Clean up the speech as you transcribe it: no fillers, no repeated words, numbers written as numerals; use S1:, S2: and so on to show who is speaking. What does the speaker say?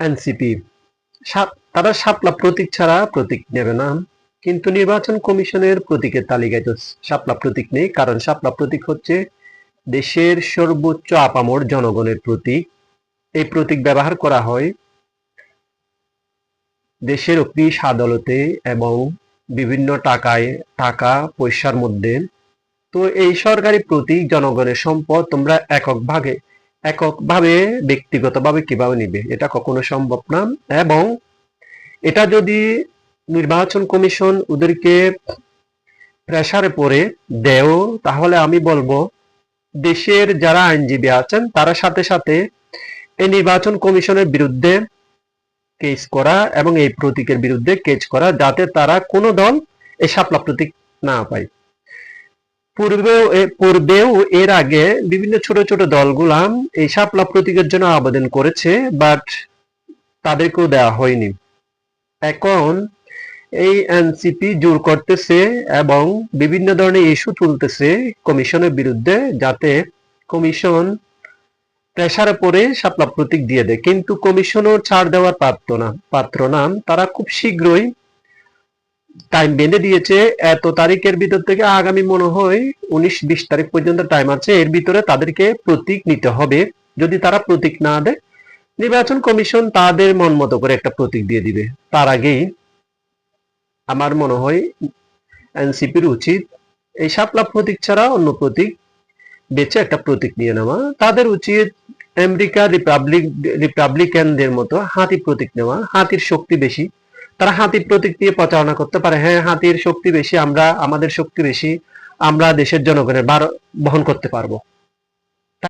S1: NCP তারা শাপলা প্রতীক ছাড়া প্রতীক নেবে না, কিন্তু নির্বাচন কমিশনের প্রতীকের তালিকায় তো শাপলা প্রতীক নেই, কারণ শাপলা প্রতীক হচ্ছে দেশের সর্বোচ্চ আপামর জনগণের প্রতীক। এই প্রতীক ব্যবহার করা হয় দেশের অফিস আদালতে এবং বিভিন্ন টাকা পয়সার মধ্যে। তো এই সরকারি প্রতীক জনগণের সম্পদ, তোমরা এককভাবে ব্যক্তিগতভাবে কিভাবে নিবে, এটা কখনো সম্ভব না। এবং এটা যদি নির্বাচন কমিশন ওদেরকে প্রেসারে পড়ে দেও, তাহলে আমি বলবো দেশের যারা আইনজীবী আছেন তারা সাথে সাথে এই নির্বাচন কমিশনের বিরুদ্ধে কেস করা এবং এই প্রতীকের বিরুদ্ধে কেস করা, যাতে তারা কোনো দল এই শাপলা প্রতীক না পায়। পূর্বেও এর আগে বিভিন্ন ছোট ছোট দলগুলা এই শাপলা প্রতীকের জন্য আবেদন করেছে, বাট তাদেরকেও দেওয়া হয়নি। এখন এই এনসিপি জোর করতেছে এবং বিভিন্ন ধরনের ইস্যু তুলতেছে কমিশনের বিরুদ্ধে, যাতে কমিশন প্রেসারে পড়ে শাপলা প্রতীক দিয়ে দেয়। কিন্তু কমিশনও ছাড় দেওয়ার পাত্র না। তারা খুব শীঘ্রই টাইম বেঁধে দিয়েছে, এত তারিখের ভিতর থেকে আগামী মনে হয় 19-20 তারিখ পর্যন্ত টাইম আছে। এর ভিতরে তাদেরকে প্রতীক নিতে হবে। যদি তারা প্রতীক না দেয়, নির্বাচন কমিশন তাদের মন মতো করে একটা প্রতীক দিয়ে দিবে। তার আগেই আমার মনে হয় এনসিপির উচিত এই শাপলা প্রতীক ছাড়া অন্য প্রতীক বেছে একটা প্রতীক নিয়ে নেওয়া। তাদের উচিত আমেরিকা রিপাবলিকানদের মতো হাতি প্রতীক নেওয়া। হাতির শক্তি বেশি, তারা হাতির প্রতীক দিয়ে প্রচারণা করতে পারে, হ্যাঁ হাতির শক্তি বেশি, আমাদের শক্তি বেশি, আমরা দেশের জনগণের ভার বহন করতে পারবো।